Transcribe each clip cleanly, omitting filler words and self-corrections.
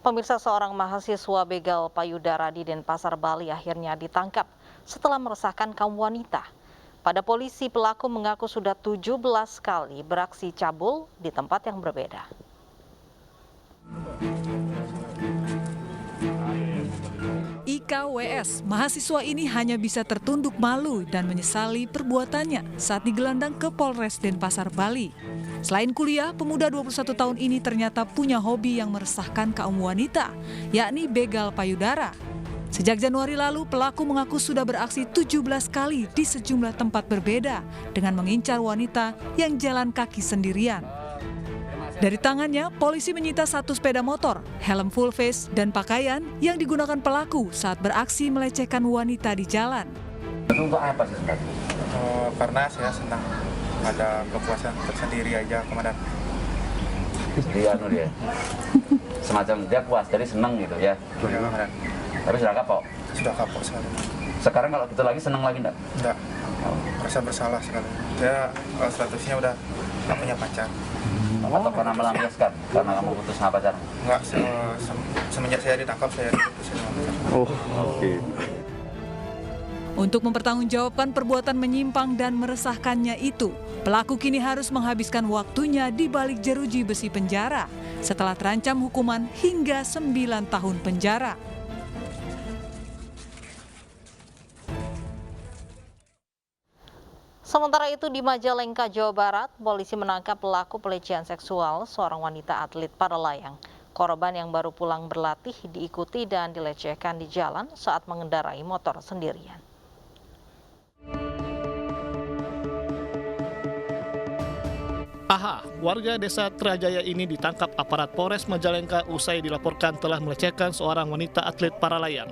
Pemirsa, seorang mahasiswa begal payudara di Denpasar, Bali akhirnya ditangkap setelah meresahkan kaum wanita. Pada polisi, pelaku mengaku sudah 17 kali beraksi cabul di tempat yang berbeda. IKWS, mahasiswa ini hanya bisa tertunduk malu dan menyesali perbuatannya saat digelandang ke Polres Denpasar, Bali. Selain kuliah, pemuda 21 tahun ini ternyata punya hobi yang meresahkan kaum wanita, yakni begal payudara. Sejak Januari lalu, pelaku mengaku sudah beraksi 17 kali di sejumlah tempat berbeda dengan mengincar wanita yang jalan kaki sendirian. Dari tangannya, polisi menyita 1 sepeda motor, helm full face, dan pakaian yang digunakan pelaku saat beraksi melecehkan wanita di jalan. Untuk apa sih sebenarnya? Karena saya senang, ada kepuasan tersendiri aja, Komandan. Dia dia. Semacam dia puas, jadi senang gitu ya. Ya, Komandan. Tapi sudah kapok? Sudah kapok sekali. Sekarang kalau gitu lagi senang lagi enggak? Enggak, merasa bersalah sekali. Saya statusnya udah nggak punya pacar. Atau karena melampiaskan? Karena kamu putus sama pacar? Enggak, semenjak saya ditangkap saya diputusin sama pacar. Oke. Untuk mempertanggungjawabkan perbuatan menyimpang dan meresahkannya itu, pelaku kini harus menghabiskan waktunya di balik jeruji besi penjara setelah terancam hukuman hingga 9 tahun penjara. Sementara itu di Majalengka, Jawa Barat, polisi menangkap pelaku pelecehan seksual seorang wanita atlet para layang. Korban yang baru pulang berlatih diikuti dan dilecehkan di jalan saat mengendarai motor sendirian. Aha, warga desa Trajaya ini ditangkap aparat Polres Majalengka usai dilaporkan telah melecehkan seorang wanita atlet para layang.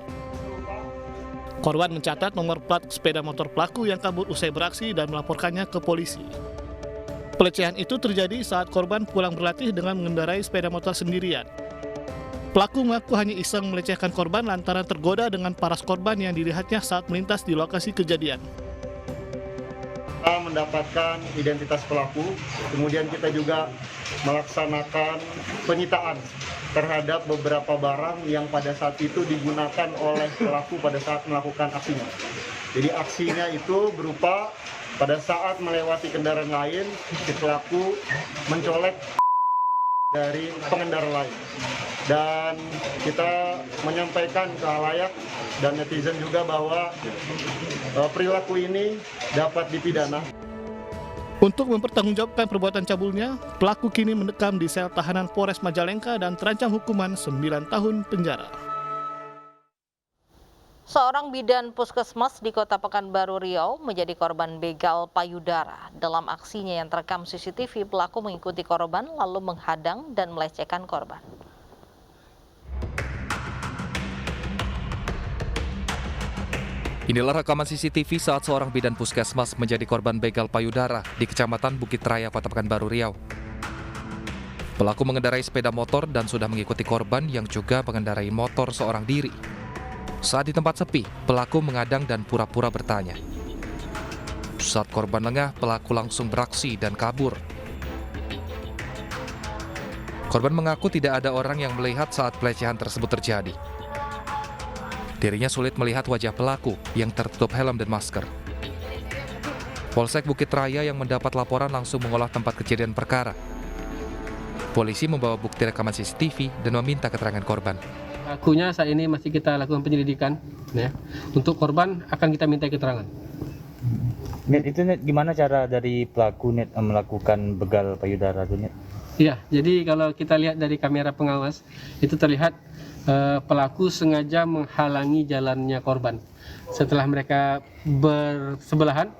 Korban mencatat nomor plat sepeda motor pelaku yang kabur usai beraksi dan melaporkannya ke polisi. Pelecehan itu terjadi saat korban pulang berlatih dengan mengendarai sepeda motor sendirian. Pelaku mengaku hanya iseng melecehkan korban lantaran tergoda dengan paras korban yang dilihatnya saat melintas di lokasi kejadian. Kita mendapatkan identitas pelaku, kemudian kita juga melaksanakan penyitaan terhadap beberapa barang yang pada saat itu digunakan oleh pelaku pada saat melakukan aksinya. Jadi aksinya itu berupa pada saat melewati kendaraan lain, si pelaku mencolek dari pengendara lain. Dan kita menyampaikan ke khalayak dan netizen juga bahwa perilaku ini dapat dipidana. Untuk mempertanggungjawabkan perbuatan cabulnya, pelaku kini mendekam di sel tahanan Polres Majalengka dan terancam hukuman 9 tahun penjara. Seorang bidan puskesmas di Kota Pekanbaru, Riau menjadi korban begal payudara. Dalam aksinya yang terekam CCTV, pelaku mengikuti korban lalu menghadang dan melecehkan korban. Inilah rekaman CCTV saat seorang bidan puskesmas menjadi korban begal payudara di Kecamatan Bukit Raya, Kota Pekanbaru, Riau. Pelaku mengendarai sepeda motor dan sudah mengikuti korban yang juga mengendarai motor seorang diri. Saat di tempat sepi, pelaku mengadang dan pura-pura bertanya. Saat korban lengah, pelaku langsung beraksi dan kabur. Korban mengaku tidak ada orang yang melihat saat pelecehan tersebut terjadi. Dirinya sulit melihat wajah pelaku yang tertutup helm dan masker. Polsek Bukit Raya yang mendapat laporan langsung mengolah tempat kejadian perkara. Polisi membawa bukti rekaman CCTV dan meminta keterangan korban. Pelakunya saat ini masih kita lakukan penyelidikan. Ya. Untuk korban akan kita minta keterangan. Gimana cara dari pelaku melakukan begal payudara itu, Net? Iya, jadi kalau kita lihat dari kamera pengawas, itu terlihat pelaku sengaja menghalangi jalannya korban. Setelah mereka bersebelahan,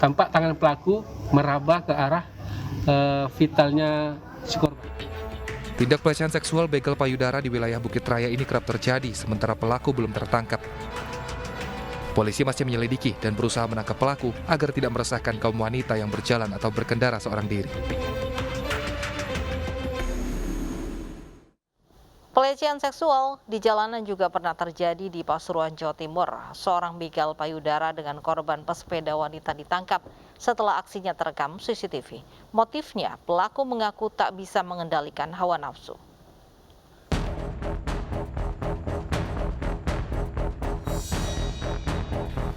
tampak tangan pelaku meraba ke arah vitalnya si korban. Tindak pelecehan seksual begal payudara di wilayah Bukit Raya ini kerap terjadi, sementara pelaku belum tertangkap. Polisi masih menyelidiki dan berusaha menangkap pelaku agar tidak meresahkan kaum wanita yang berjalan atau berkendara seorang diri. Pelecehan seksual di jalanan juga pernah terjadi di Pasuruan, Jawa Timur. Seorang begal payudara dengan korban pesepeda wanita ditangkap setelah aksinya terekam CCTV. Motifnya, pelaku mengaku tak bisa mengendalikan hawa nafsu.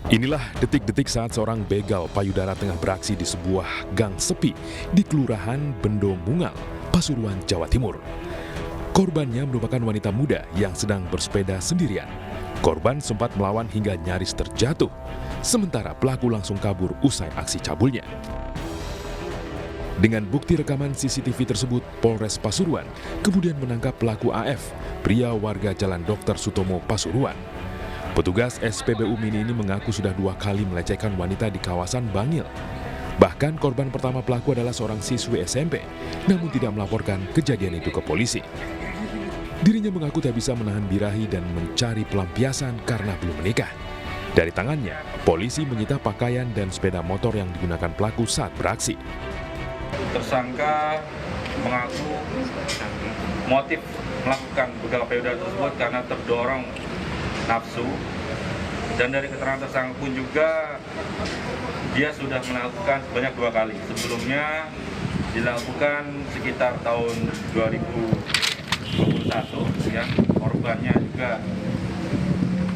Inilah detik-detik saat seorang begal payudara tengah beraksi di sebuah gang sepi di Kelurahan Bendo Mungal, Pasuruan, Jawa Timur. Korbannya merupakan wanita muda yang sedang bersepeda sendirian. Korban sempat melawan hingga nyaris terjatuh, sementara pelaku langsung kabur usai aksi cabulnya. Dengan bukti rekaman CCTV tersebut, Polres Pasuruan kemudian menangkap pelaku AF, pria warga Jalan Dr. Sutomo, Pasuruan. Petugas SPBU Mini ini mengaku sudah 2 kali melecehkan wanita di kawasan Bangil. Bahkan korban pertama pelaku adalah seorang siswi SMP, namun tidak melaporkan kejadian itu ke polisi. Dirinya mengaku tak bisa menahan birahi dan mencari pelampiasan karena belum menikah. Dari tangannya, polisi menyita pakaian dan sepeda motor yang digunakan pelaku saat beraksi. Tersangka mengaku motif melakukan begal payudara tersebut karena terdorong nafsu, dan dari keterangan tersangka pun juga dia sudah melakukan sebanyak 2 kali. Sebelumnya dilakukan sekitar tahun 2021, ya. Korbannya juga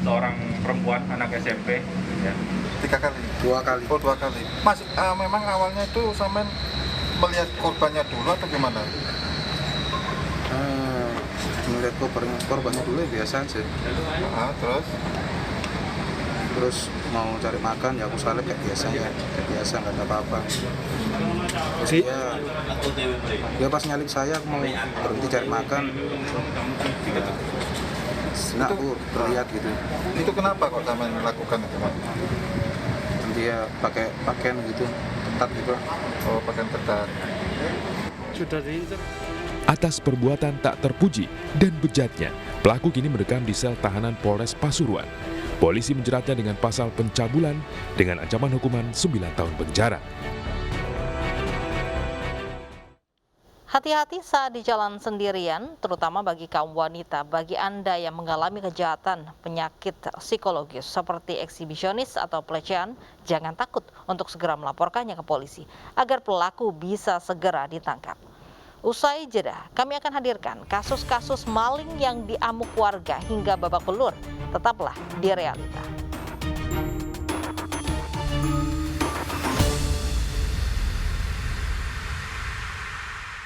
seorang perempuan anak SMP, ya. 3 kali? 2 kali. Oh, 2 kali. Mas, memang awalnya itu sampean melihat korbannya dulu atau gimana? Melihat korbannya dulu biasa aja. Terus mau cari makan ya aku salib kayak biasa ya, kayak biasa, nggak ada apa-apa. Terus dia pas nyalip saya, aku mau berhenti cari makan. Nah, aku terlihat gitu. Itu kenapa kok sampean melakukan itu, Mas? Dia pakai pakaian gitu, ketat gitu. Oh, pakaian ketat. Sudah diinter. Atas perbuatan tak terpuji dan bejatnya, pelaku kini mendekam di sel tahanan Polres Pasuruan. Polisi menjeratnya dengan pasal pencabulan dengan ancaman hukuman 9 tahun penjara. Hati-hati saat di jalan sendirian, terutama bagi kaum wanita. Bagi Anda yang mengalami kejahatan, penyakit psikologis seperti eksibisionis atau pelecehan, jangan takut untuk segera melaporkannya ke polisi agar pelaku bisa segera ditangkap. Usai jeda, kami akan hadirkan kasus-kasus maling yang diamuk warga hingga babak belur. Tetaplah di Realita.